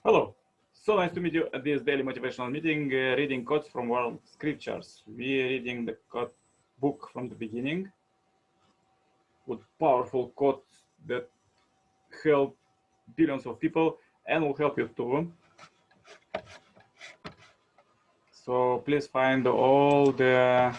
Hello. So nice to meet you at this daily motivational meeting, reading quotes from world scriptures. We're reading the quote book from the beginning with powerful quotes that help billions of people and will help you too. So please find all the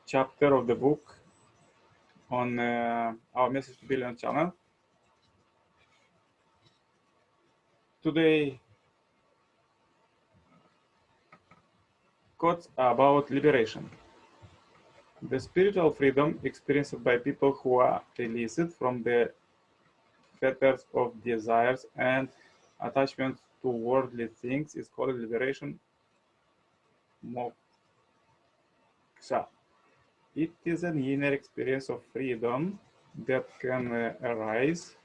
chapter of the book on our Message to Billions channel. Today, quotes about liberation. The spiritual freedom experienced by people who are released from the fetters of desires and attachments to worldly things is called liberation moksha. It is an inner experience of freedom that can arise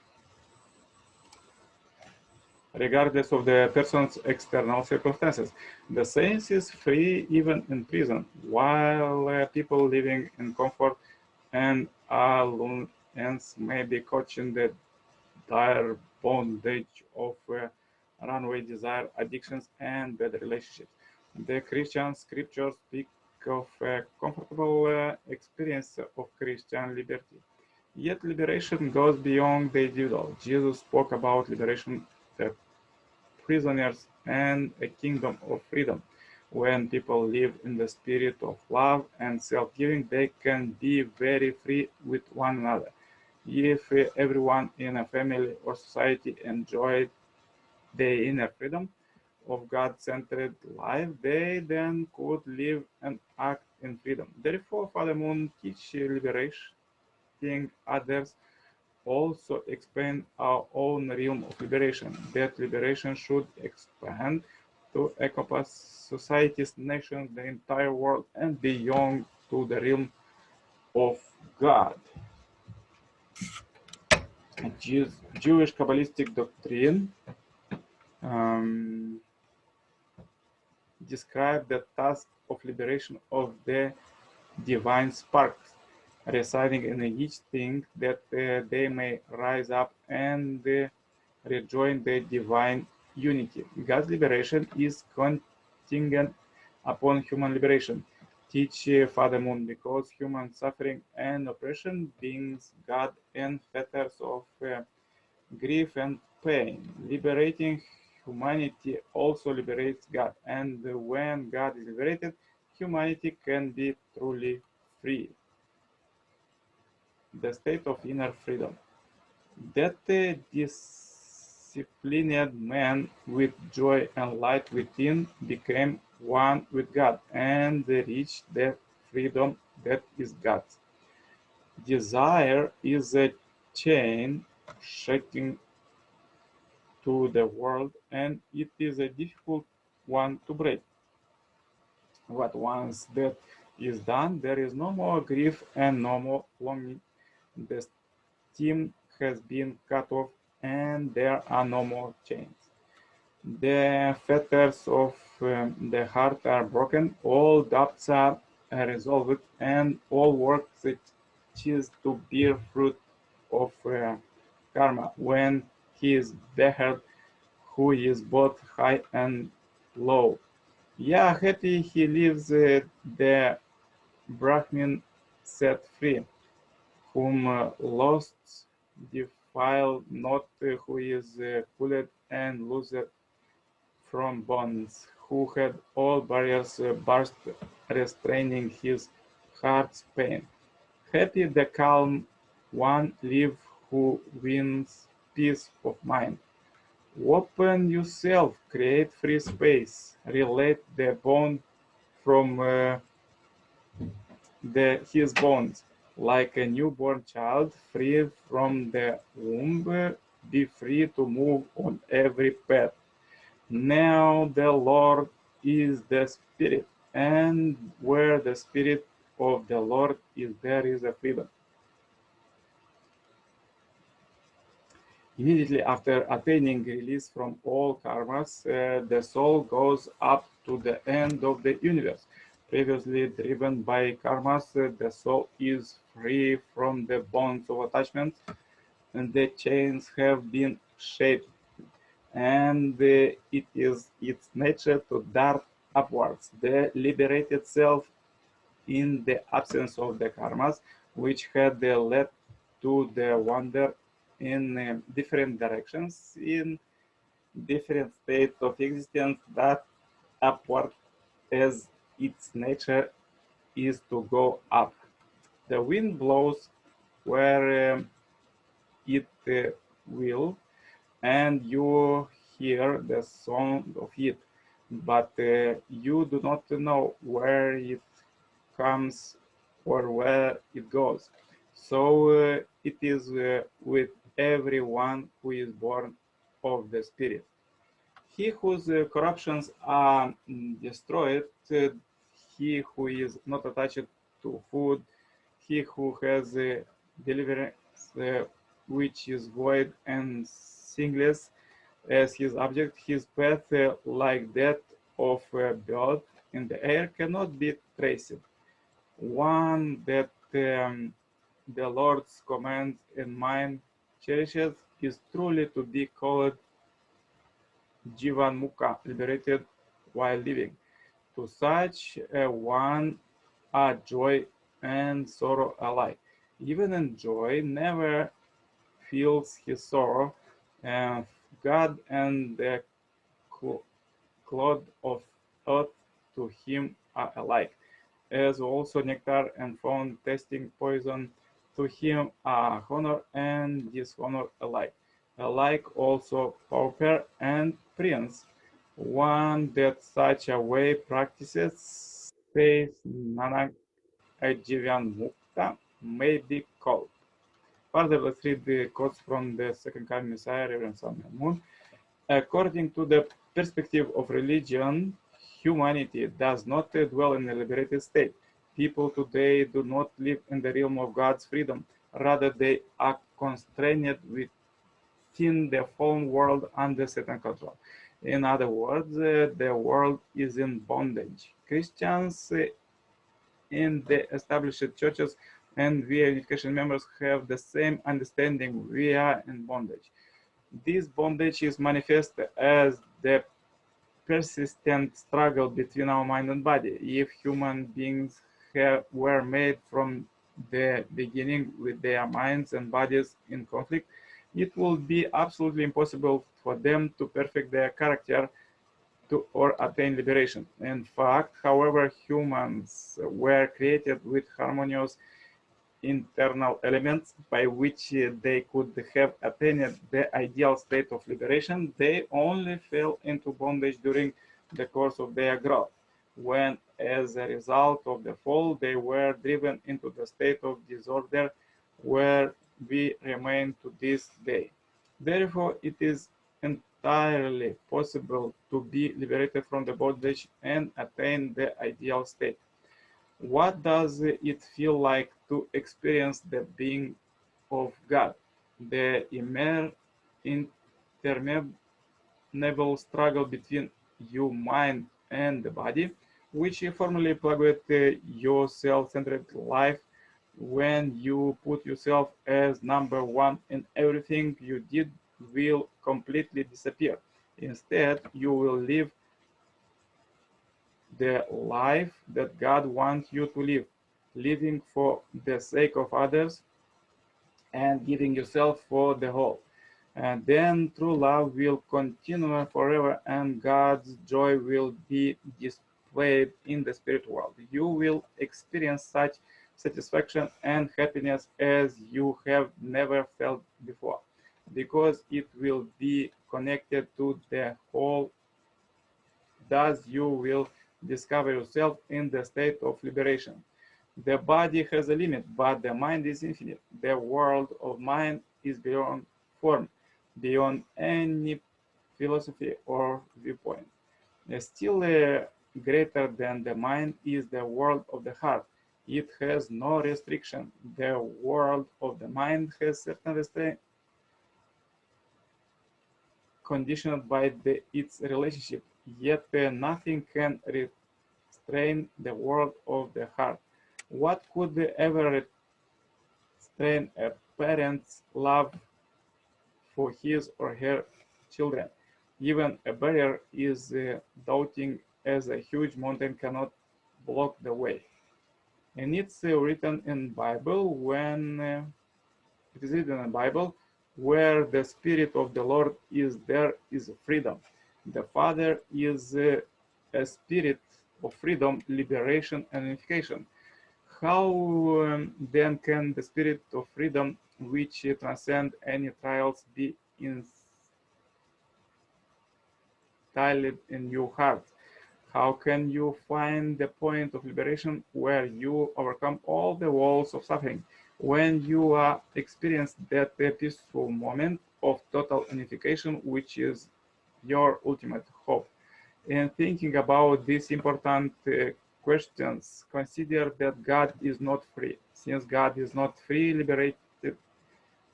regardless of the person's external circumstances. The saint is free even in prison, while people living in comfort and aloneness may be caught in the dire bondage of runaway desire, addictions, and bad relationships. The Christian scriptures speak of a comfortable experience of Christian liberty. Yet liberation goes beyond the individual. Jesus spoke about liberation of prisoners and a kingdom of freedom. When people live in the spirit of love and self-giving, they can be very free with one another. If everyone in a family or society enjoyed the inner freedom of God-centered life, they then could live and act in freedom. Therefore, Father Moon teaches liberating others also expand our own realm of liberation. That liberation should expand to encompass societies, nations, the entire world, and beyond to the realm of God. Jewish Kabbalistic doctrine describe the task of liberation of the divine sparks residing in each thing, that they may rise up and rejoin the divine unity. God's liberation is contingent upon human liberation. Teach Father Moon, because human suffering and oppression brings God and fetters of grief and pain. Liberating humanity also liberates God, and when God is liberated, humanity can be truly free. The state of inner freedom. That disciplined man with joy and light within became one with God and reached the freedom that is God's. Desire is a chain shaking to the world, and it is a difficult one to break. But once that is done, there is no more grief and no more longing. The steam has been cut off, and there are no more chains. The fetters of the heart are broken, all doubts are resolved, and all work ceases to bear fruit of karma when he is beheld, who is both high and low. Yeah, happy he lives, the Brahmin set free, whom lusts defile not, who is pulled and loosed from bonds, who had all barriers burst, restraining his heart's pain. Happy the calm one live who wins peace of mind. Open yourself, create free space, relate the bond from his bones, like a newborn child, free from the womb, be free to move on every path. Now the Lord is the Spirit, and where the Spirit of the Lord is, there is a freedom. Immediately after attaining release from all karmas, the soul goes up to the end of the universe. Previously driven by karmas, the soul is free from the bonds of attachment and the chains have been shaped, and it is its nature to dart upwards. The liberated self, in the absence of the karmas, which had led to the wander in different directions, in different states of existence, that upward as its nature is to go up. The wind blows where it will, and you hear the sound of it, but you do not know where it comes or where it goes. So it is with everyone who is born of the Spirit. He whose corruptions are destroyed, he who is not attached to food, he who has deliverance which is void and singless as his object, his path, like that of a bird in the air, cannot be traced. One that the Lord's commands and mind cherishes is truly to be called Jivan Mukha, liberated while living. To such a one are joy and sorrow alike. Even in joy never feels his sorrow, and God and the clod of earth to him are alike, as also nectar and found tasting poison to him are honor and dishonor alike. Alike also pauper and prince, one that such a way practices, says Nanak, a Jivan Mukta, may be called. Further, let's read the quotes from the second coming Messiah, Reverend Samuel Moon. According to the perspective of religion, humanity does not dwell in a liberated state. People today do not live in the realm of God's freedom. Rather, they are constrained within the fallen world under Satan's control. In other words, the world is in bondage. Christians in the established churches and we education members have the same understanding. We are in bondage. This bondage is manifest as the persistent struggle between our mind and body. If human beings were made from the beginning with their minds and bodies in conflict, it would be absolutely impossible for them to perfect their character to or attain liberation. In fact, however, humans were created with harmonious internal elements by which they could have attained the ideal state of liberation, they only fell into bondage during the course of their growth, when, as a result of the fall, they were driven into the state of disorder where we remain to this day. Therefore, it is entirely possible to be liberated from the bondage and attain the ideal state. What does it feel like to experience the being of God? The interminable struggle between your mind and the body, which you formerly plugged your self-centered life when you put yourself as number one in everything you did will completely disappear. Instead, you will live the life that God wants you to live, living for the sake of others and giving yourself for the whole. And then true love will continue forever and God's joy will be displayed in the spirit world. You will experience such satisfaction and happiness as you have never felt before because it will be connected to the whole. Thus, you will discover yourself in the state of liberation. The body has a limit, but the mind is infinite. The world of mind is beyond form, beyond any philosophy or viewpoint. Still greater than the mind is the world of the heart. It has no restriction. The world of the mind has certain restraints conditioned by its relationship, yet nothing can restrain the world of the heart. What could ever restrain a parent's love for his or her children. Even a barrier is doubting, as a huge mountain cannot block the way. And it's written in Bible when it is written in Bible, where the Spirit of the Lord is, there is freedom. The Father is a spirit of freedom, liberation, and unification. How then can the spirit of freedom, which transcends any trials, be instilled in your heart? How can you find the point of liberation where you overcome all the walls of suffering? When you experience that peaceful moment of total unification, which is your ultimate hope. And thinking about these important questions, consider that God is not free. Since God is not free, liberated,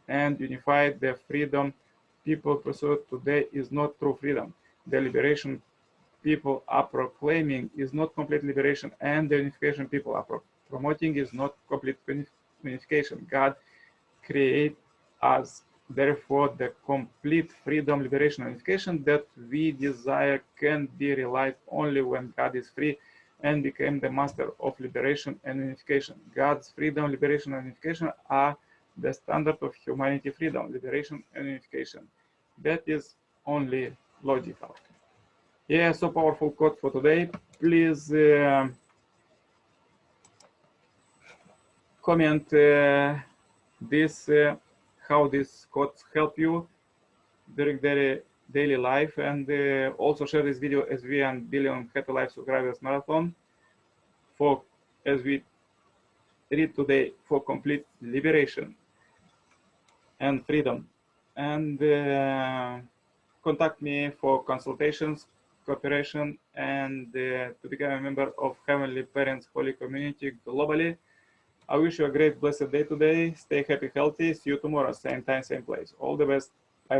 and unified, the freedom people pursue today is not true freedom. The liberation people are proclaiming is not complete liberation, and the unification people are promoting is not complete unification. God create us, therefore, the complete freedom, liberation, and unification that we desire can be realized only when God is free and became the master of liberation and unification. God's freedom, liberation, and unification are the standard of humanity: freedom, liberation, and unification. That is only logical. Yeah, so powerful quote for today. Please comment this how these quotes help you during their daily life, and also share this video as we and billion happy life subscribers marathon for, as we read today, for complete liberation and freedom. And contact me for consultations, cooperation, and to become a member of Heavenly Parents Holy Community globally. I wish you a great, blessed day today. Stay happy, healthy. See you tomorrow, same time, same place. All the best.